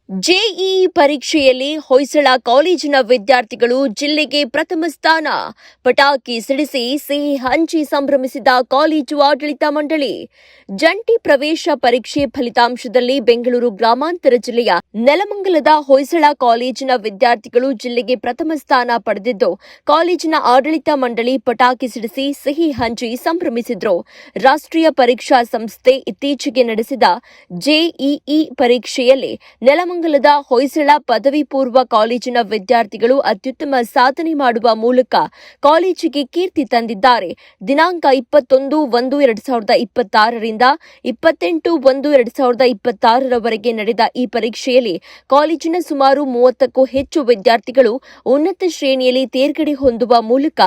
JEE ಪರೀಕ್ಷೆಯಲ್ಲಿ ಹೊಯ್ಸಳ ಕಾಲೇಜಿನ ವಿದ್ಯಾರ್ಥಿಗಳು ಜಿಲ್ಲೆಗೆ ಪ್ರಥಮ ಸ್ಥಾನ. ಪಟಾಕಿ ಸಿಡಿಸಿ ಸಿಹಿ ಹಂಚಿ ಸಂಭ್ರಮಿಸಿದ ಕಾಲೇಜು ಆಡಳಿತ ಮಂಡಳಿ. ಜಂಟಿ ಪ್ರವೇಶ ಪರೀಕ್ಷೆ ಫಲಿತಾಂಶದಲ್ಲಿ ಬೆಂಗಳೂರು ಗ್ರಾಮಾಂತರ ಜಿಲ್ಲೆಯ ನೆಲಮಂಗಲದ ಹೊಯ್ಸಳ ಕಾಲೇಜಿನ ವಿದ್ಯಾರ್ಥಿಗಳು ಜಿಲ್ಲೆಗೆ ಪ್ರಥಮ ಸ್ಥಾನ ಪಡೆದಿದ್ದು, ಕಾಲೇಜಿನ ಆಡಳಿತ ಮಂಡಳಿ ಪಟಾಕಿ ಸಿಡಿಸಿ ಸಿಹಿ ಹಂಚಿ ಸಂಭ್ರಮಿಸಿದ್ರು. ರಾಷ್ಟ್ರೀಯ ಪರೀಕ್ಷಾ ಸಂಸ್ಥೆ ಇತ್ತೀಚೆಗೆ ನಡೆಸಿದ ಜೆಇಇ ಪರೀಕ್ಷೆಯಲ್ಲಿ ನೆಲಮಂಗಲದ ಹೊಯ್ಸಳ ಪದವಿ ಪೂರ್ವ ಕಾಲೇಜಿನ ವಿದ್ಯಾರ್ಥಿಗಳು ಅತ್ಯುತ್ತಮ ಸಾಧನೆ ಮಾಡುವ ಮೂಲಕ ಕಾಲೇಜಿಗೆ ಕೀರ್ತಿ ತಂದಿದ್ದಾರೆ. ದಿನಾಂಕ 21-1-2026 ರಿಂದ 28-1-2026 ರವರೆಗೆ ನಡೆದ ಈ ಪರೀಕ್ಷೆಯಲ್ಲಿ ಕಾಲೇಜಿನ ಸುಮಾರು 30ಕ್ಕೂ ಹೆಚ್ಚು ವಿದ್ಯಾರ್ಥಿಗಳು ಉನ್ನತ ಶ್ರೇಣಿಯಲ್ಲಿ ತೇರ್ಗಡೆ ಹೊಂದುವ ಮೂಲಕ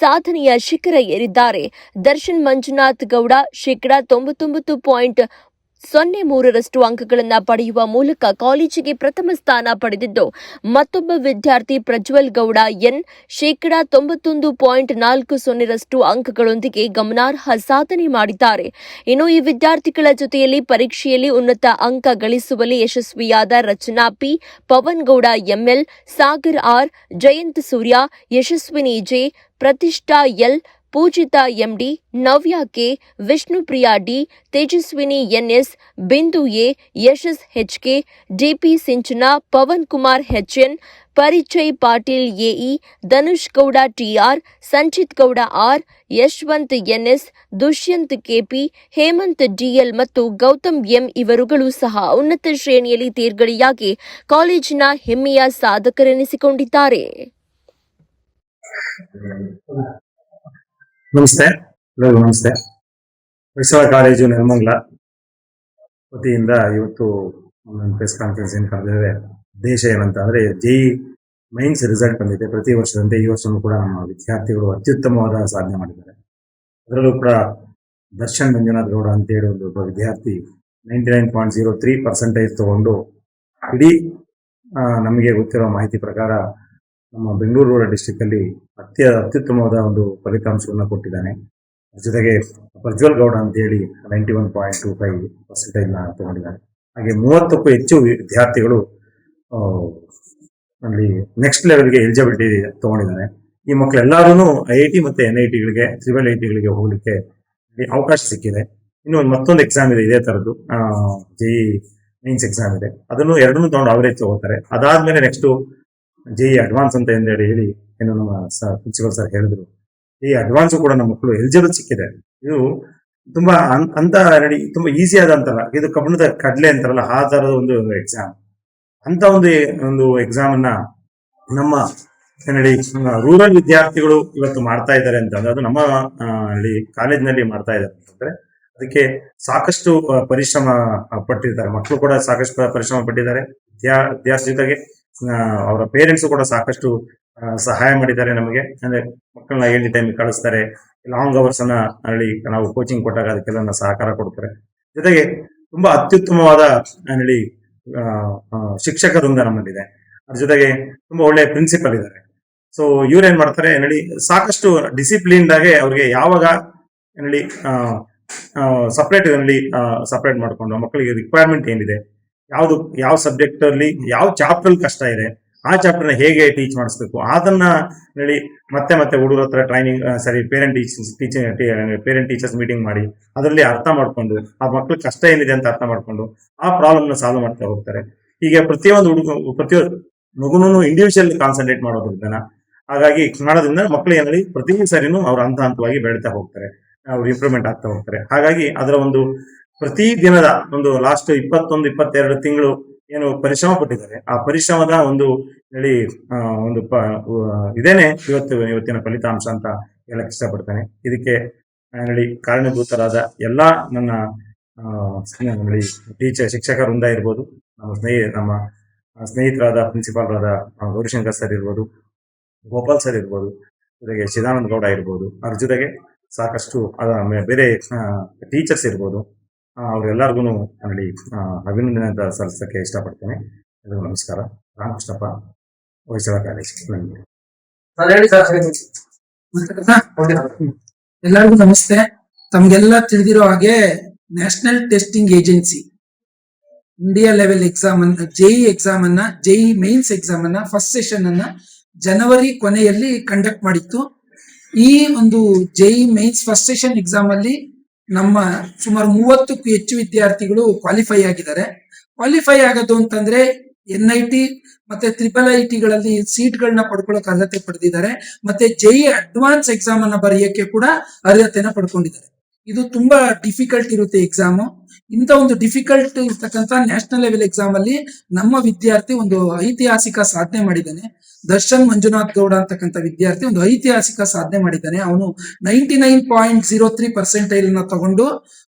ಸಾಧನೆಯ ಶಿಖರ ಏರಿದ್ದಾರೆ. ದರ್ಶನ್ ಮಂಜುನಾಥ್ ಗೌಡ ಶೇಕಡಾ 99.03% ಅಂಕಗಳನ್ನು ಪಡೆಯುವ ಮೂಲಕ ಕಾಲೇಜಿಗೆ ಪ್ರಥಮ ಸ್ಥಾನ ಪಡೆದಿದ್ದು, ಮತ್ತೊಬ್ಬ ವಿದ್ಯಾರ್ಥಿ ಪ್ರಜ್ವಲ್ ಗೌಡ ಎನ್ ಶೇಕಡಾ 91.40% ಅಂಕಗಳೊಂದಿಗೆ ಗಮನಾರ್ಹ ಸಾಧನೆ ಮಾಡಿದ್ದಾರೆ. ಇನ್ನು ಈ ವಿದ್ಯಾರ್ಥಿಗಳ ಜೊತೆಯಲ್ಲಿ ಪರೀಕ್ಷೆಯಲ್ಲಿ ಉನ್ನತ ಅಂಕ ಗಳಿಸುವಲ್ಲಿ ಯಶಸ್ವಿಯಾದ Rachana P, Pavan Gowda ML, Sagar R, Jayanth Surya, Yashaswini J, Prathishta L, Poojitha MD, Navya K, Vishnupriya D, Tejaswini NS, Bindu A, Yashas HK, DP Sinchana, Pavan Kumar HN, Parichay Patil AE, Dhanush Gowda TR, Sanchith Gowda R, Yashwanth NS, Dushyanth KP, Hemanth DL ಮತ್ತು ಗೌತಮ್ ಎಂ ಇವರುಗಳು ಸಹ ಉನ್ನತ ಶ್ರೇಣಿಯಲ್ಲಿ ತೇರ್ಗಡೆಯಾಗಿ ಕಾಲೇಜಿನ ಹೆಮ್ಮೆಯ ಸಾಧಕರೆನಿಸಿಕೊಂಡಿದ್ದಾರೆ. ನಮಸ್ತೆ. ಹೊಯ್ಸಳ ಕಾಲೇಜು ನೆಲಮಂಗಲ ವತಿಯಿಂದ ಇವತ್ತು ಪ್ರೆಸ್ ಕಾನ್ಫರೆನ್ಸ್ ಏನು ಕರೆದಿದೆ. ಉದ್ದೇಶ ಏನಂತ ಅಂದ್ರೆ, ಜೆಇ ಮೈನ್ಸ್ ರಿಸಲ್ಟ್ ಬಂದಿದೆ. ಪ್ರತಿ ವರ್ಷದಂತೆ ಈ ವರ್ಷವೂ ಕೂಡ ನಮ್ಮ ವಿದ್ಯಾರ್ಥಿಗಳು ಅತ್ಯುತ್ತಮವಾದ ಸಾಧನೆ ಮಾಡಿದ್ದಾರೆ. ಅದರಲ್ಲೂ ಕೂಡ ದರ್ಶನ್ ಮಂಜುನಾಥ್ ಗೌಡ ಅಂತೇಳಿ ಒಬ್ಬ ವಿದ್ಯಾರ್ಥಿ 99.03% ತಗೊಂಡು ಇಡೀ ನಮಗೆ ಗೊತ್ತಿರೋ ಮಾಹಿತಿ ಪ್ರಕಾರ ನಮ್ಮ ಬೆಂಗಳೂರು ರೂರಲ್ ಡಿಸ್ಟ್ರಿಕ್ಟ್ ಅಲ್ಲಿ ಅತ್ಯುತ್ತಮವಾದ ಒಂದು ಫಲಿತಾಂಶವನ್ನು ಕೊಟ್ಟಿದ್ದಾನೆ. ಜೊತೆಗೆ ಪ್ರಜ್ವಲ್ ಗೌಡ ಅಂತ ಹೇಳಿ 91.25% ತಗೊಂಡಿದ್ದಾನೆ. ಹಾಗೆ 30ಕ್ಕೂ ಹೆಚ್ಚು ವಿದ್ಯಾರ್ಥಿಗಳು ಅಲ್ಲಿ ನೆಕ್ಸ್ಟ್ ಲೆವೆಲ್ಗೆ ಎಲಿಜಿಬಿಲಿಟಿ ತಗೊಂಡಿದ್ದಾರೆ. ಈ ಮಕ್ಕಳೆಲ್ಲರೂ IIT ಮತ್ತೆ NITಗಳಿಗೆ IIITಗಳಿಗೆ ಹೋಗ್ಲಿಕ್ಕೆ ಅವಕಾಶ ಸಿಕ್ಕಿದೆ. ಇನ್ನು ಮತ್ತೊಂದು ಎಕ್ಸಾಮ್ ಇದೆ, ಇದೇ ತರದ್ದು ಜೆಇ ಮೈನ್ಸ್ ಎಕ್ಸಾಮ್ ಇದೆ. ಅದನ್ನು ಎರಡನ್ನೂ ತಗೊಂಡು ಅವರೇಜ್ ತಗೋತಾರೆ. ಅದಾದ್ಮೇಲೆ ನೆಕ್ಸ್ಟ್ ಜೆಇ ಅಡ್ವಾನ್ಸ್ ಅಂತ ಹೇಳಿ ಏನು ನಮ್ಮ ಪ್ರಿನ್ಸಿಪಲ್ ಸರ್ ಹೇಳಿದ್ರು. ಈ ಅಡ್ವಾನ್ಸ್ ಕೂಡ ನಮ್ಮ ಮಕ್ಕಳು ಎಲಿಜಿಬಲ್ ಸಿಕ್ಕಿದೆ. ಇದು ತುಂಬಾ ಅಂತ ತುಂಬಾ ಈಸಿ ಆದಂತಲ್ಲ, ಇದು ಕಬ್ಬಣದ ಕಡ್ಲೆ ಅಂತಾರಲ್ಲ, ಆ ತರದ ಒಂದು ಎಕ್ಸಾಮ್. ಅಂತ ಒಂದು ಎಕ್ಸಾಮ್ ಅನ್ನ ನಮ್ಮ ರೂರಲ್ ವಿದ್ಯಾರ್ಥಿಗಳು ಇವತ್ತು ಮಾಡ್ತಾ ಇದ್ದಾರೆ ಅಂತಂದ್ರೆ, ಅದು ನಮ್ಮ ಕಾಲೇಜಿನಲ್ಲಿ ಮಾಡ್ತಾ ಇದ್ದಾರೆ ಅಂತಂದ್ರೆ ಅದಕ್ಕೆ ಸಾಕಷ್ಟು ಪರಿಶ್ರಮ ಪಟ್ಟಿರ್ತಾರೆ. ಮಕ್ಕಳು ಕೂಡ ಸಾಕಷ್ಟು ಪರಿಶ್ರಮ ಪಟ್ಟಿದ್ದಾರೆ. ವಿದ್ಯಾರ್ಥಿ ಜೊತೆಗೆ ಅವರ ಪೇರೆಂಟ್ಸ್ ಕೂಡ ಸಾಕಷ್ಟು ಸಹಾಯ ಮಾಡಿದ್ದಾರೆ ನಮಗೆ. ಅಂದ್ರೆ ಮಕ್ಕಳನ್ನ ಎನಿ ಟೈಮ್ ಕಳಿಸ್ತಾರೆ. ಲಾಂಗ್ ಅವರ್ಸ್ ಅನ್ನ ನಾವು ಕೋಚಿಂಗ್ ಕೊಟ್ಟಾಗ ಅದಕ್ಕೆಲ್ಲ ಸಹಕಾರ ಕೊಡ್ತಾರೆ. ಜೊತೆಗೆ ತುಂಬಾ ಅತ್ಯುತ್ತಮವಾದ ಶಿಕ್ಷಕ ವೃಂದ ನಮ್ಮಲ್ಲಿದೆ. ಅದ್ರ ಜೊತೆಗೆ ತುಂಬಾ ಒಳ್ಳೆ ಪ್ರಿನ್ಸಿಪಲ್ ಇದ್ದಾರೆ. ಸೊ ಇವ್ರೇನ್ ಮಾಡ್ತಾರೆ, ಸಾಕಷ್ಟು ಡಿಸಿಪ್ಲಿನ್ಡ್ ಆಗಿ ಅವ್ರಿಗೆ ಯಾವಾಗ ಸಪರೇಟ್ ಮಾಡ್ಕೊಂಡು ಮಕ್ಕಳಿಗೆ ರಿಕ್ವೈರ್ಮೆಂಟ್ ಏನಿದೆ, ಯಾವ ಸಬ್ಜೆಕ್ಟ್ ಅಲ್ಲಿ ಯಾವ ಚಾಪ್ಟರ್ ಕಷ್ಟ ಇದೆ, ಆ ಚಾಪ್ಟರ್ನ ಹೇಗೆ ಟೀಚ್ ಮಾಡಿಸ್ಬೇಕು, ಅದನ್ನ ಮತ್ತೆ ಹುಡುಗರ ಹತ್ರ ಟ್ರೈನಿಂಗ್ ಪೇರೆಂಟ್ ಟೀಚರ್ಸ್ ಮೀಟಿಂಗ್ ಮಾಡಿ ಅದರಲ್ಲಿ ಅರ್ಥ ಮಾಡ್ಕೊಂಡು ಆ ಮಕ್ಳ ಕಷ್ಟ ಏನಿದೆ ಅಂತ ಅರ್ಥ ಮಾಡ್ಕೊಂಡು ಆ ಪ್ರಾಬ್ಲಮ್ ನ ಸಾಲ್ವ್ ಮಾಡ್ತಾ ಹೋಗ್ತಾರೆ. ಹೀಗೆ ಪ್ರತಿಯೊಂದು ಮಗುನು ಇಂಡಿವಿಜುವಲ್ ಕಾನ್ಸಂಟ್ರೇಟ್ ಮಾಡೋದ್ರಿಂದ, ಹಾಗಾಗಿ ಮಾಡೋದ್ರಿಂದ ಮಕ್ಕಳು ಪ್ರತಿ ಸರಿನೂ ಅವ್ರು ಹಂತವಾಗಿ ಬೆಳೀತಾ ಹೋಗ್ತಾರೆ, ಅವ್ರು ಇಂಪ್ರೂವ್ಮೆಂಟ್ ಆಗ್ತಾ ಹೋಗ್ತಾರೆ. ಹಾಗಾಗಿ ಅದರ ಒಂದು ಪ್ರತಿ ದಿನದ ಒಂದು ಲಾಸ್ಟ್ 21-22 ತಿಂಗಳು ಏನು ಪರಿಶ್ರಮ ಪಟ್ಟಿದ್ದಾರೆ, ಆ ಪರಿಶ್ರಮದ ಒಂದು ಇದೇನೆ ಇವತ್ತಿನ ಫಲಿತಾಂಶ ಅಂತ ಹೇಳಕ್ ಇಷ್ಟಪಡ್ತೇನೆ. ಇದಕ್ಕೆ ಕಾರಣಭೂತರಾದ ಎಲ್ಲಾ ನನ್ನ ಶಿಕ್ಷಕ ವೃಂದ ಇರ್ಬೋದು, ನಮ್ಮ ಸ್ನೇಹಿತರಾದ ಪ್ರಿನ್ಸಿಪಾಲ್ರಾದ ಗೌರಿಶಂಕರ್ ಸರ್ ಇರ್ಬೋದು, ಗೋಪಾಲ್ ಸರ್ ಇರ್ಬೋದು, ಜೊತೆಗೆ ಚಿದಾನಂದ ಗೌಡ ಇರ್ಬೋದು, ಅದ್ರ ಜೊತೆಗೆ ಸಾಕಷ್ಟು ಬೇರೆ ಟೀಚರ್ಸ್ ಇರ್ಬೋದು, ಅವ್ರೆಲ್ಲರಿಗೂ ಅಭಿನಂದನೆ ಅಂತ ಸಲ್ಲಿಸಕ್ಕೆ ಇಷ್ಟಪಡ್ತೇನೆ. ಎಲ್ಲರಿಗೂ ನಮಸ್ಕಾರ. ರಾಮಕೃಷ್ಣಪ್ಪ, ಹೊಯ್ಸಳ ಕಾಲೇಜ್. ಎಲ್ಲರಿಗೂ ನಮಸ್ತೆ. ತಮ್ಗೆಲ್ಲ ತಿಳಿದಿರೋ ಹಾಗೆ national testing agency India level exam ಅನ್ನ ಜೆಇ ಮೇನ್ಸ್ ಎಕ್ಸಾಮ್ ಅನ್ನ ಫಸ್ಟ್ ಸೆಷನ್ ಅನ್ನ ಜನವರಿ ಕೊನೆಯಲ್ಲಿ ಕಂಡಕ್ಟ್ ಮಾಡಿತ್ತು. ಈ ಒಂದು JEE mains first session exam ಅಲ್ಲಿ ನಮ್ಮ ಸುಮಾರು 30ಕ್ಕೂ ಹೆಚ್ಚು ವಿದ್ಯಾರ್ಥಿಗಳು ಕ್ವಾಲಿಫೈ ಆಗಿದ್ದಾರೆ. ಕ್ವಾಲಿಫೈ ಆಗೋದು ಅಂತಂದ್ರೆ NIT ಮತ್ತೆ IIITಗಳಲ್ಲಿ ಸೀಟ್ಗಳನ್ನ ಪಡ್ಕೊಳ್ಳೋಕೆ ಅರ್ಹತೆ ಪಡೆದಿದ್ದಾರೆ. ಮತ್ತೆ ಜೆಇ ಅಡ್ವಾನ್ಸ್ ಎಕ್ಸಾಮ್ ಅನ್ನ ಬರೆಯಕ್ಕೆ ಕೂಡ ಅರ್ಹತೆನ ಪಡ್ಕೊಂಡಿದ್ದಾರೆ. ಇದು ತುಂಬಾ ಡಿಫಿಕಲ್ಟ್ ಇರುತ್ತೆ ಎಕ್ಸಾಮ್. ಇಂಥ ಒಂದು ಡಿಫಿಕಲ್ಟ್ ಇರ್ತಕ್ಕಂಥ ನ್ಯಾಷನಲ್ ಲೆವೆಲ್ ಎಕ್ಸಾಮ್ ಅಲ್ಲಿ ನಮ್ಮ ವಿದ್ಯಾರ್ಥಿ ಒಂದು ಐತಿಹಾಸಿಕ ಸಾಧನೆ ಮಾಡಿದ್ದಾನೆ. ದರ್ಶನ್ ಮಂಜುನಾಥ್ ಗೌಡ ಅಂತಕ್ಕಂಥ ವಿದ್ಯಾರ್ಥಿ ಒಂದು ಐತಿಹಾಸಿಕ ಸಾಧನೆ ಮಾಡಿದ್ದಾನೆ. ಅವನು 99.03% ತಗೊಂಡು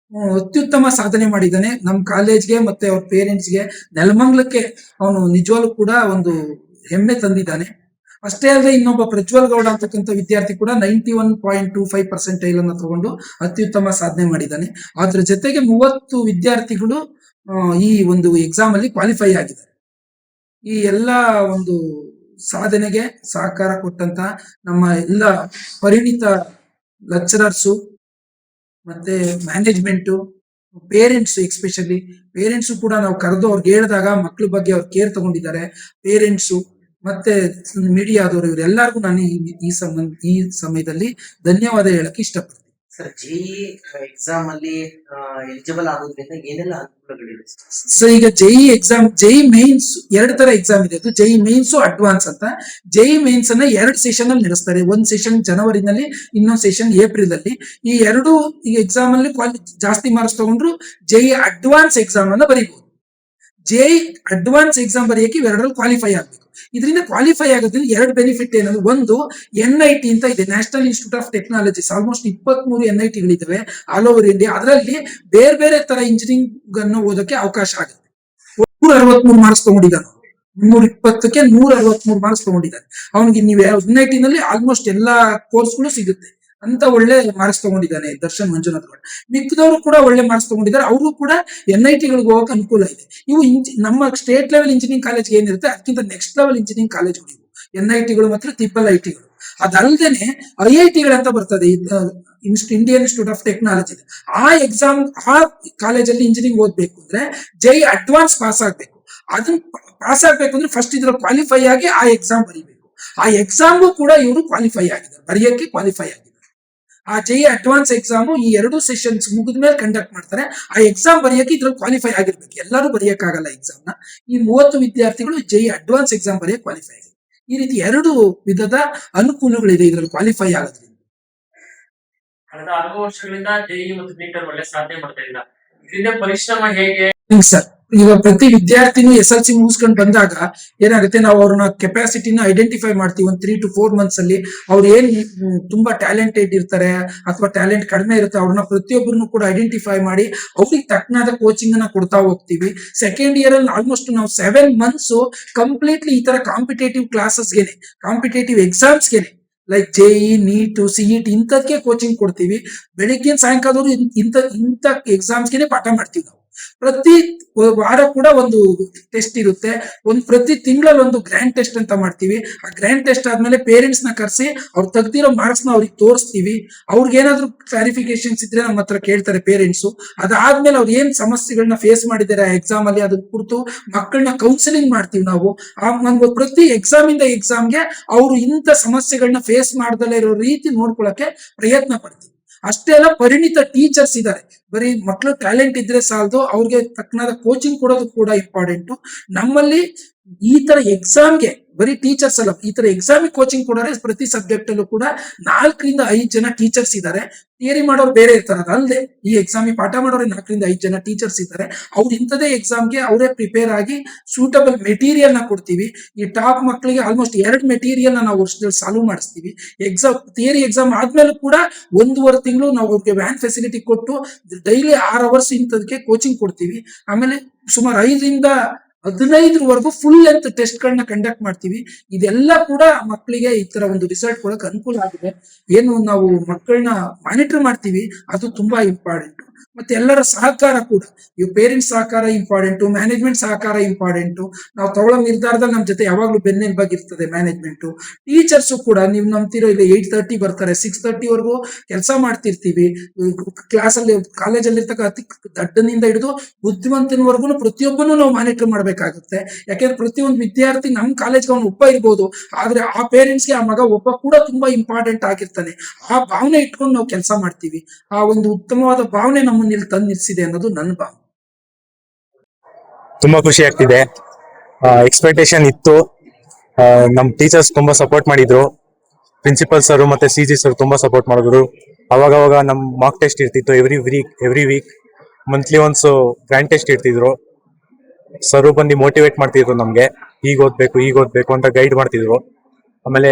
ಅತ್ಯುತ್ತಮ ಸಾಧನೆ ಮಾಡಿದ್ದಾನೆ. ನಮ್ಮ ಕಾಲೇಜ್ಗೆ ಮತ್ತೆ ಅವ್ರ ಪೇರೆಂಟ್ಸ್ಗೆ ನೆಲಮಂಗ್ಲಕ್ಕೆ ಅವನು ನಿಜವಾಗ್ಲೂ ಕೂಡ ಒಂದು ಹೆಮ್ಮೆ ತಂದಿದ್ದಾನೆ. ಅಷ್ಟೇ ಅಲ್ಲದೆ ಇನ್ನೊಬ್ಬ ಪ್ರಜ್ವಲ್ ಗೌಡ ಅಂತಕ್ಕಂಥ ವಿದ್ಯಾರ್ಥಿ ಕೂಡ 91.25% ತಗೊಂಡು ಅತ್ಯುತ್ತಮ ಸಾಧನೆ ಮಾಡಿದ್ದಾನೆ. ಅದ್ರ ಜೊತೆಗೆ 30 ವಿದ್ಯಾರ್ಥಿಗಳು ಈ ಒಂದು ಎಕ್ಸಾಮ್ ಅಲ್ಲಿ ಕ್ವಾಲಿಫೈ ಆಗಿದ್ದಾರೆ. ಈ ಎಲ್ಲ ಒಂದು ಸಾಧನೆಗೆ ಸಹಕಾರ ಕೊಟ್ಟಂತ ನಮ್ಮ ಎಲ್ಲ ಪರಿಣಿತ ಲೆಕ್ಚರರ್ಸು ಮತ್ತೆ ಮ್ಯಾನೇಜ್ಮೆಂಟು, ಪೇರೆಂಟ್ಸ್, ಎಕ್ಸ್ಪೆಷಲಿ ಪೇರೆಂಟ್ಸು ಕೂಡ ನಾವು ಕರೆದು ಅವ್ರಿಗೆ ಹೇಳಿದಾಗ ಮಕ್ಳ ಬಗ್ಗೆ ಅವ್ರು ಕೇರ್ ತಗೊಂಡಿದ್ದಾರೆ. ಪೇರೆಂಟ್ಸು ಮತ್ತೆ ಮೀಡಿಯಾದವರು ಇವರೆಲ್ಲರಿಗೂ ನಾನು ಈ ಸಮಯದಲ್ಲಿ ಧನ್ಯವಾದ ಹೇಳಕ್ ಇಷ್ಟಪಡ್ತೀನಿ. ಸರ್, ಎಕ್ಸಾಮ್ ಅಲ್ಲಿ ಎಲಿಜಿಬಲ್ ಆಗೋದ್ರಿಂದ ಏನೆಲ್ಲ ಅನುಕೂಲಗಳಿದೆ? ಸೊ ಈಗ ಜೆಇ ಮೇನ್ಸ್ ಎರಡು ತರ ಎಕ್ಸಾಮ್ ಇದೆ. ಅದು ಜೆಇ ಮೇನ್ಸ್ ಅಡ್ವಾನ್ಸ್ ಅಂತ. ಜೆಇ ಮೇನ್ಸ್ ಅನ್ನ 2 ಸೆಷನ್ ಅಲ್ಲಿ ನಡೆಸ್ತಾರೆ. ಒಂದ್ ಸೆಷನ್ ಜನವರಿನಲ್ಲಿ, ಇನ್ನೊಂದ್ ಸೆಷನ್ ಏಪ್ರಿಲ್ ಅಲ್ಲಿ. ಈ ಎರಡು ಎಕ್ಸಾಮ್ ಅಲ್ಲಿ ಜಾಸ್ತಿ ಮಾರ್ಕ್ಸ್ ತಗೊಂಡ್ರು ಜೆಇ ಅಡ್ವಾನ್ಸ್ ಎಕ್ಸಾಮ್ ಅನ್ನ ಬರೀಬಹುದು. ಜೆಇ ಅಡ್ವಾನ್ಸ್ ಎಕ್ಸಾಮ್ ಬರೆಯಕ್ಕೆ ಇವೆರಡರಲ್ಲಿ ಕ್ವಾಲಿಫೈ ಆಗ್ಬೇಕು. ಇದರಿಂದ ಕ್ವಾಲಿಫೈ ಆಗೋದ್ರಿಂದ 2 ಬೆನಿಫಿಟ್ ಏನಂದ್ರೆ, ಒಂದು NIT ಅಂತ ಇದೆ, national institute of technologies. Almost 23 NITಗಳಿದ್ದಾವೆ ಆಲ್ ಓವರ್ ಇಂಡಿಯಾ. ಅದರಲ್ಲಿ ಬೇರೆ ಬೇರೆ ತರ ಇಂಜಿನಿಯರಿಂಗ್ ಅನ್ನು ಓದಕ್ಕೆ ಅವಕಾಶ ಆಗುತ್ತೆ. 163 ಮಾರ್ಕ್ಸ್ ತಗೊಂಡಿದ್ದಾನೆ. 320ಕ್ಕೆ 163 ಮಾರ್ಕ್ಸ್ ತಗೊಂಡಿದ್ದಾನೆ. ಅವನಿಗೆ ನೀವು NIT ನಲ್ಲಿ ಆಲ್ಮೋಸ್ಟ್ ಎಲ್ಲಾ ಕೋರ್ಸ್ಗಳು ಸಿಗುತ್ತೆ ಅಂತ ಒಳ್ಳೆ ಮಾರ್ಕ್ಸ್ ತಗೊಂಡಿದ್ದಾನೆ ದರ್ಶನ್ ಮಂಜುನಾಥ್ ಗೌಡ. ಮಿಕ್ಕಿದವರು ಕೂಡ ಒಳ್ಳೆ ಮಾರ್ಕ್ಸ್ ತಗೊಂಡಿದ್ದಾರೆ. ಅವರು ಕೂಡ NITಗಳಿಗೆ ಹೋಗಕ್ಕೆ ಅನುಕೂಲ ಇದೆ. ಇವು ನಮ್ಮ ಸ್ಟೇಟ್ ಲೆವೆಲ್ ಇಂಜಿನಿಯರಿಂಗ್ ಕಾಲೇಜ್ ಏನಿರುತ್ತೆ ಅದಕ್ಕಿಂತ ನೆಕ್ಸ್ಟ್ ಲೆವೆಲ್ ಇಂಜಿನಿಯರಿಂಗ್ ಕಾಲೇಜ್ಗಳು ಇವು NITಗಳು ಮತ್ತು IIITಗಳು. ಅದಲ್ಲದೇನೆ IITಗಳಂತ ಬರ್ತದೆ, ಇಂಡಿಯನ್ ಇನ್ಸ್ಟಿಟ್ಯೂಟ್ ಆಫ್ ಟೆಕ್ನಾಲಜಿ. ಆ ಎಕ್ಸಾಮ್, ಆ ಕಾಲೇಜಲ್ಲಿ ಇಂಜಿನಿಯರಿಂಗ್ ಓದ್ಬೇಕು ಅಂದ್ರೆ ಜೆಇ ಅಡ್ವಾನ್ಸ್ ಪಾಸ್ ಆಗ್ಬೇಕು. ಅದನ್ನ ಪಾಸ್ ಆಗ್ಬೇಕು ಅಂದ್ರೆ ಫಸ್ಟ್ ಇದ್ರ ಕ್ವಾಲಿಫೈ ಆಗಿ ಆ ಎಕ್ಸಾಮ್ ಬರೀಬೇಕು. ಆ ಎಕ್ಸಾಮ್ಗೂ ಕೂಡ ಇವರು ಕ್ವಾಲಿಫೈ ಆಗಿದ್ದಾರೆ, ಬರೆಯಕ್ಕೆ ಕ್ವಾಲಿಫೈ ಆಗಿದ್ದಾರೆ. ಆ ಜೆಇ ಅಡ್ವಾನ್ಸ್ ಎಕ್ಸಾಮ್ ಈ 2 ಸೆಷನ್ಸ್ ಮುಗಿದ್ಮೇಲೆ ಕಂಡಕ್ಟ್ ಮಾಡ್ತಾರೆ. ಆ ಎಕ್ಸಾಮ್ ಬರೆಯಕ್ಕೆ ಇದ್ರಲ್ಲಿ ಕ್ವಾಲಿಫೈ ಆಗಿರ್ಬೇಕು. ಎಲ್ಲರೂ ಬರೆಯಕ್ಕಾಗಲ್ಲ ಎಕ್ಸಾಮ್ ನ. ಈ 30 ವಿದ್ಯಾರ್ಥಿಗಳು ಜೆಇ ಅಡ್ವಾನ್ಸ್ ಎಕ್ಸಾಮ್ ಬರೆಯಕ್ಕೆ ಕ್ವಾಲಿಫೈ ಆಗಿದೆ. ಈ ರೀತಿ 2 ವಿಧದ ಅನುಕೂಲಗಳಿದೆ ಇದರಲ್ಲಿ ಕ್ವಾಲಿಫೈ ಆಗೋದ್ರಿಂದ. ಕಳೆದ 6 ವರ್ಷಗಳಿಂದ ಜೆಇ ಮತ್ತು ನೀಟ್ ಒಳ್ಳೆ ಸಾಧನೆ ಮಾಡ್ತಾ ಇಲ್ಲ. ಇದರಿಂದ ಪರಿಶ್ರಮ ಹೇಗೆ ಸರ್? ಈಗ ಪ್ರತಿ ವಿದ್ಯಾರ್ಥಿನೂ SLC ಮುಗಿಸ್ಕೊಂಡು ಬಂದಾಗ ಏನಾಗುತ್ತೆ, ನಾವು ಅವ್ರನ್ನ ಕೆಪಾಸಿಟಿನ ಐಡೆಂಟಿಫೈ ಮಾಡ್ತೀವಿ. ಒಂದು 3 to 4 months ಅಲ್ಲಿ ಅವ್ರು ಏನ್ ತುಂಬಾ ಟ್ಯಾಲೆಂಟೆಡ್ ಇರ್ತಾರೆ ಅಥವಾ ಟ್ಯಾಲೆಂಟ್ ಕಡಿಮೆ ಇರುತ್ತೆ, ಅವ್ರನ್ನ ಪ್ರತಿಯೊಬ್ಬರನ್ನು ಕೂಡ ಐಡೆಂಟಿಫೈ ಮಾಡಿ ಅವ್ರಿಗೆ ತಕ್ಕನಾದ ಕೋಚಿಂಗ್ ಅನ್ನ ಕೊಡ್ತಾ ಹೋಗ್ತೀವಿ. ಸೆಕೆಂಡ್ ಇಯರ್ ಅಲ್ಲಿ ಆಲ್ಮೋಸ್ಟ್ ನಾವು 7 months ಕಂಪ್ಲೀಟ್ಲಿ ಈ ತರ ಕಾಂಪಿಟೇಟಿವ್ ಕ್ಲಾಸಸ್ಗೆನೆ, ಕಾಂಪಿಟೇಟಿವ್ ಎಕ್ಸಾಮ್ಸ್ಗೆನೆ, ಲೈಕ್ ಜೆಇ, ನೀಟ್, CET ಇಂಥದ್ಕೆ ಕೋಚಿಂಗ್ ಕೊಡ್ತೀವಿ. ಬೆಳಿಗ್ಗೆ ಸಾಯಂಕಾಲದವರು ಇಂಥ ಎಕ್ಸಾಮ್ಸ್ಗೆನೆ ಪಾಠ ಮಾಡ್ತೀವಿ ನಾವು. ಪ್ರತಿ ವಾರ ಕೂಡ ಒಂದು ಟೆಸ್ಟ್ ಇರುತ್ತೆ. ಪ್ರತಿ ತಿಂಗಳಲ್ಲಿ ಒಂದು ಗ್ರ್ಯಾಂಡ್ ಟೆಸ್ಟ್ ಅಂತ ಮಾಡ್ತೀವಿ. ಆ ಗ್ರ್ಯಾಂಡ್ ಟೆಸ್ಟ್ ಆದ್ಮೇಲೆ ಪೇರೆಂಟ್ಸ್ ನ ಕರೆಸಿ ಅವ್ರು ತೆಗ್ದಿರೋ ಮಾರ್ಕ್ಸ್ ನ ಅವ್ರಿಗೆ ತೋರಿಸ್ತೀವಿ. ಅವ್ರಿಗೆ ಏನಾದ್ರು ಕ್ಲಾರಿಫಿಕೇಶನ್ಸ್ ಇದ್ರೆ ನಮ್ಮ ಹತ್ರ ಕೇಳ್ತಾರೆ ಪೇರೆಂಟ್ಸ್. ಅದಾದ್ಮೇಲೆ ಅವ್ರು ಏನ್ ಸಮಸ್ಯೆಗಳನ್ನ ಫೇಸ್ ಮಾಡಿದ್ದಾರೆ ಆ ಎಕ್ಸಾಮ್ ಅಲ್ಲಿ, ಅದ್ರ ಕುರಿತು ಮಕ್ಕಳನ್ನ ಕೌನ್ಸಿಲಿಂಗ್ ಮಾಡ್ತೀವಿ ನಾವು. ಪ್ರತಿ ಎಕ್ಸಾಮ್ ಇಂದ ಎಕ್ಸಾಮ್ಗೆ ಅವರು ಇಂಥ ಸಮಸ್ಯೆಗಳನ್ನ ಫೇಸ್ ಮಾಡ್ದಲೇ ಇರೋ ರೀತಿ ನೋಡ್ಕೊಳಕ್ಕೆ ಪ್ರಯತ್ನ ಪಡ್ತೀವಿ. ಅಷ್ಟೇ ಅಲ್ಲ, ಪರಿಣಿತ ಟೀಚರ್ಸ್ ಇದ್ದಾರೆ. ಬರೀ ಮಕ್ಕಳು ಟ್ಯಾಲೆಂಟ್ ಇದ್ರೆ ಸಾಲದು, ಅವ್ರಿಗೆ ತಕ್ಕನಾದ ಕೋಚಿಂಗ್ ಕೊಡೋದು ಕೂಡ ಇಂಪಾರ್ಟೆಂಟ್. ನಮ್ಮಲ್ಲಿ ಈ ತರ ಎಕ್ಸಾಮ್ಗೆ ಬರೀ ಟೀಚರ್ಸ್ ಅಲ್ಲ, ಈ ತರ ಎಕ್ಸಾಮಿಗೆ ಕೋಚಿಂಗ್ ಕೊಡೋರೆ ಪ್ರತಿ ಸಬ್ಜೆಕ್ಟ್ ಅಲ್ಲೂ ಕೂಡ 4 ರಿಂದ 5 ಜನ ಟೀಚರ್ಸ್ ಇದ್ದಾರೆ. ಥಿಯರಿ ಮಾಡೋರು ಬೇರೆ ಇರ್ತಾರೆ. ಅದಲ್ಲದೆ ಈ ಎಕ್ಸಾಮಿಗೆ ಪಾಠ ಮಾಡೋರೆ 4 ರಿಂದ 5 ಜನ ಟೀಚರ್ಸ್ ಇದ್ದಾರೆ. ಅವ್ರು ಇಂಥದೇ ಎಕ್ಸಾಮ್ಗೆ ಅವರೇ ಪ್ರಿಪೇರ್ ಆಗಿ ಸೂಟಬಲ್ ಮೆಟೀರಿಯಲ್ ನ ಕೊಡ್ತೀವಿ. ಈ ಟಾಪ್ ಮಕ್ಕಳಿಗೆ ಆಲ್ಮೋಸ್ಟ್ 2 ಮೆಟೀರಿಯಲ್ ನ ನಾವು ವರ್ಷದಲ್ಲಿ ಸಾಲ್ವ್ ಮಾಡಿಸ್ತೀವಿ. ಥಿಯರಿ ಎಕ್ಸಾಮ್ ಆದ್ಮೇಲೆ ಕೂಡ 1.5 ತಿಂಗಳು ನಾವು ಅವ್ರಿಗೆ ವ್ಯಾನ್ ಫೆಸಿಲಿಟಿ ಕೊಟ್ಟು ಡೈಲಿ 6 hours ಇಂಥದಕ್ಕೆ ಕೋಚಿಂಗ್ ಕೊಡ್ತೀವಿ. ಆಮೇಲೆ ಸುಮಾರು 5 ರಿಂದ 15 ಫುಲ್ ಲೆಂತ್ ಟೆಸ್ಟ್ ಗಳನ್ನ ಕಂಡಕ್ಟ್ ಮಾಡ್ತೀವಿ. ಇದೆಲ್ಲ ಕೂಡ ಮಕ್ಕಳಿಗೆ ಈ ತರ ಒಂದು ರಿಸಲ್ಟ್ ಕೊಡಕ್ ಅನುಕೂಲ ಆಗಿದೆ. ಏನು ನಾವು ಮಕ್ಕಳನ್ನ ಮಾನಿಟರ್ ಮಾಡ್ತೀವಿ, ಅದು ತುಂಬಾ ಇಂಪಾರ್ಟೆಂಟ್. ಮತ್ತೆ ಎಲ್ಲರ ಸಹಕಾರ ಕೂಡ. ಇವ್ ಪೇರೆಂಟ್ಸ್ ಸಹಕಾರ ಇಂಪಾರ್ಟೆಂಟ್, ಮ್ಯಾನೇಜ್ಮೆಂಟ್ ಸಹಕಾರ ಇಂಪಾರ್ಟೆಂಟ್. ನಾವು ತಗೊಳ್ಳೋ ನಿರ್ಧಾರದಲ್ಲಿ ನಮ್ಮ ಜೊತೆ ಯಾವಾಗ್ಲೂ ಬೆನ್ನೆಲುಬಾಗಿರ್ತದೆ ಮ್ಯಾನೇಜ್ಮೆಂಟ್. ಟೀಚರ್ಸ್ ಕೂಡ ನೀವು ನಂಬ್ತಿರೋ ಇಲ್ಲ 8:30 ಬರ್ತಾರೆ, 6:30 ವರೆಗೂ ಕೆಲಸ ಮಾಡ್ತಿರ್ತೀವಿ. ಕ್ಲಾಸಲ್ಲಿ ಕಾಲೇಜಲ್ಲಿ ಇರ್ತಕ್ಕ ಅತಿ ದಡ್ಡನಿಂದ ಹಿಡಿದು ಬುದ್ಧಿವಂತನವರೆಗೂ ಪ್ರತಿಯೊಬ್ಬನು ನಾವು ಮಾನಿಟರ್ ಮಾಡ್ಬೇಕಾಗುತ್ತೆ. ಯಾಕೆಂದ್ರೆ ಪ್ರತಿಯೊಂದು ವಿದ್ಯಾರ್ಥಿ ನಮ್ಮ ಕಾಲೇಜ್ಗೆ ಅವನು ಒಬ್ಬ ಇರ್ಬೋದು, ಆದ್ರೆ ಆ ಪೇರೆಂಟ್ಸ್ಗೆ ಆ ಮಗ ಒಬ್ಬ ಕೂಡ ತುಂಬಾ ಇಂಪಾರ್ಟೆಂಟ್ ಆಗಿರ್ತಾನೆ. ಆ ಭಾವನೆ ಇಟ್ಕೊಂಡು ನಾವು ಕೆಲಸ ಮಾಡ್ತೀವಿ. ಆ ಒಂದು ಉತ್ತಮವಾದ ಭಾವನೆ ನಮ್ಮನ್ನ ಇಲ್ಲಿ ತಂದು ನಿಲ್ಸಿದೆ ಅನ್ನೋದು ನನ್ನ ಭಾವನೆ. ತುಂಬಾ ಖುಷಿ ಆಗ್ತಿದೆ. ಎಕ್ಸ್ಪೆಕ್ಟೇಷನ್ ಇತ್ತು. ನಮ್ ಟೀಚರ್ಸ್ ತುಂಬಾ ಸಪೋರ್ಟ್ ಮಾಡಿದ್ರು. ಪ್ರಿನ್ಸಿಪಲ್ ಸರ್ ಮತ್ತೆ CG ಸರ್ ತುಂಬಾ ಸಪೋರ್ಟ್ ಮಾಡಿದ್ರು. ಅವಾಗ ನಮ್ ಮಾಕ್ ಟೆಸ್ಟ್ ಇರ್ತಿತ್ತು every week. Monthly once grand test ಇರ್ತಿದ್ರು. ಸರ್ ಬಂದು ಮೋಟಿವೇಟ್ ಮಾಡ್ತಿದ್ರು ನಮ್ಗೆ, ಈಗ ಓದ್ಬೇಕು ಅಂತ ಗೈಡ್ ಮಾಡ್ತಿದ್ರು. ಆಮೇಲೆ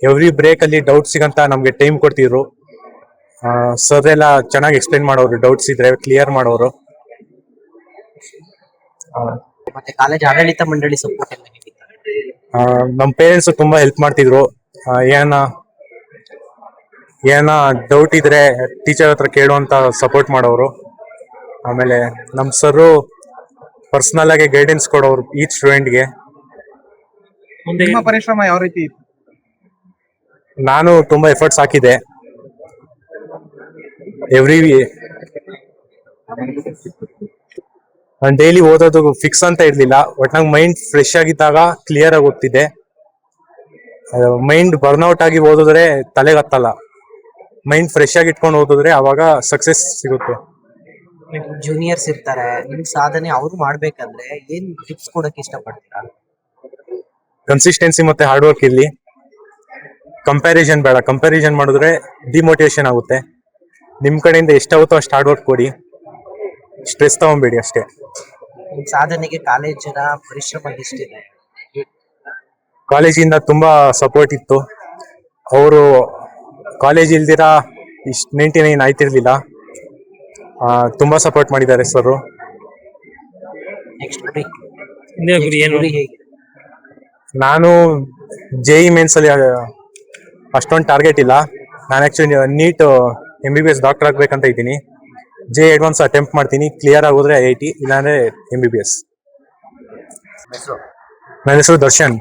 ಎವ್ರಿ ಬ್ರೇಕ್ ಅಲ್ಲಿ ಡೌಟ್ಸ್ ಸಿಗಂತ ನಮ್ಗೆ ಟೈಮ್ ಕೊಡ್ತಿದ್ರು. ಸರ್ ಎಲ್ಲ ಚೆನ್ನಾಗಿ ಎಕ್ಸ್ಪ್ಲೈನ್ ಮಾಡೋರು, ಡೌಟ್ಸ್ ಇದ್ರೆ ಕ್ಲಿಯರ್ ಮಾಡೋರು. ಮತ್ತೆ ಕಾಲೇಜ್ ಆಡಳಿತ ಮಂಡಳಿ ಸಪೋರ್ಟ್ ಎಲ್ಲ ಹೇಗಿತ್ತು? ನಮ್ ಪೇರೆಂಟ್ಸ್ ತುಂಬಾ ಹೆಲ್ಪ್ ಮಾಡ್ತಿದ್ರು. ಏನ ಡೌಟ್ ಇದ್ರೆ ಟೀಚರ್ ಹತ್ರ ಕೇಳುವಂತ ಸಪೋರ್ಟ್ ಮಾಡೋರು. ಆಮೇಲೆ ನಮ್ ಸರ್ ಪರ್ಸನಲ್ ಆಗಿ ಗೈಡೆನ್ಸ್ ಕೊಡೋರು ಈಚ್ ಸ್ಟೂಡೆಂಟ್ಗೆ. ಮುಂದೆ ನಿಮ್ಮ ಪರಿಶ್ರಮ ಯಾವ ರೀತಿ ಇತ್ತು? ನಾನು ತುಂಬಾ ಎಫರ್ಟ್ಸ್ ಹಾಕಿದೆ. ಡೈಲಿ ಓದೋದು ಫಿಕ್ಸ್ ಅಂತ ಇರ್ಲಿಲ್ಲ. ಬಟ್ ನಂಗೆ ಮೈಂಡ್ ಫ್ರೆಶ್ ಆಗಿದ್ದಾಗ ಕ್ಲಿಯರ್ ಆಗಿ ಓದ್ತಿದ್ದೆ. ಮೈಂಡ್ ಬರ್ನ್ಔಟ್ ಆಗಿ ಓದಿದ್ರೆ ತಲೆಗತ್ತಲ್ಲ. ಮೈಂಡ್ ಫ್ರೆಶ್ ಆಗಿ ಇಟ್ಕೊಂಡು ಓದಿದ್ರೆ ಅವಾಗ ಸಕ್ಸಸ್ ಸಿಗುತ್ತೆ. ಜೂನಿಯರ್ಸ್ ಇರ್ತಾರೆ, ನಿಮ್ ಸಾಧನೆ ಅವ್ರು ಮಾಡ್ಬೇಕಂದ್ರೆ ಏನ್ ಟಿಪ್ಸ್ ಕೊಡಕ್ ಇಷ್ಟಪಡ್ತೀರಾ? ಕನ್ಸಿಸ್ಟೆನ್ಸಿ ಮತ್ತೆ ಹಾರ್ಡ್ ವರ್ಕ್ ಇರ್ಲಿ. ಕಂಪ್ಯಾರಿಸನ್ ಬೇಡ. ಕಂಪ್ಯಾರಿಸನ್ ಮಾಡಿದ್ರೆ ಡಿಮೋಟಿವೇಶನ್ ಆಗುತ್ತೆ. ನಿಮ್ ಕಡೆಯಿಂದ ಎಷ್ಟಾಗುತ್ತೋ ಅಷ್ಟು ಹಾರ್ಡ್ ವರ್ಕ್ ಕೊಡಿ. ಸ್ಟ್ರೆಸ್ ತಗೊಂಬೇಡಿ ಅಷ್ಟೇ. ನಿಮ್ ಸಾಧನೆಗೆ ಕಾಲೇಜಿನ ಪರಿಶ್ರಮ ಎಷ್ಟಿದೆ? ಕಾಲೇಜಿಂದ ತುಂಬಾ ಸಪೋರ್ಟ್ ಇತ್ತು. ಅವರು ಕಾಲೇಜ್ ಇಲ್ದಿರ ಇಷ್ಟು 99 ಆಯ್ತಿರ್ಲಿಲ್ಲ. ತುಂಬಾ ಸಪೋರ್ಟ್ ಮಾಡಿದ್ದಾರೆ ಸರ್. ನೆಕ್ಸ್ಟ್ ಗುರಿ ಗುರಿ ಏನು? ಗುರಿ ಹೇಗೆ? ನಾನು JEE ಮೇನ್ಸ್ ಅಲ್ಲಿ ಅಷ್ಟೊಂದು ಟಾರ್ಗೆಟ್ ಇಲ್ಲ. ನಾನು ಆಕ್ಚುಲಿ ನೀಟ್ MBBS ಡಾಕ್ಟರ್ ಆಗ್ಬೇಕಂತ ಇದ್ದೀನಿ. JEE ಅಡ್ವಾನ್ಸ್ ಅಟೆಂಪ್ಟ್ ಮಾಡ್ತೀನಿ. ಕ್ಲಿಯರ್ ಆಗೋದ್ರೆ IIT, ಇಲ್ಲಾಂದ್ರೆ MBBS. ನನ್ನ ಹೆಸರು ದರ್ಶನ್.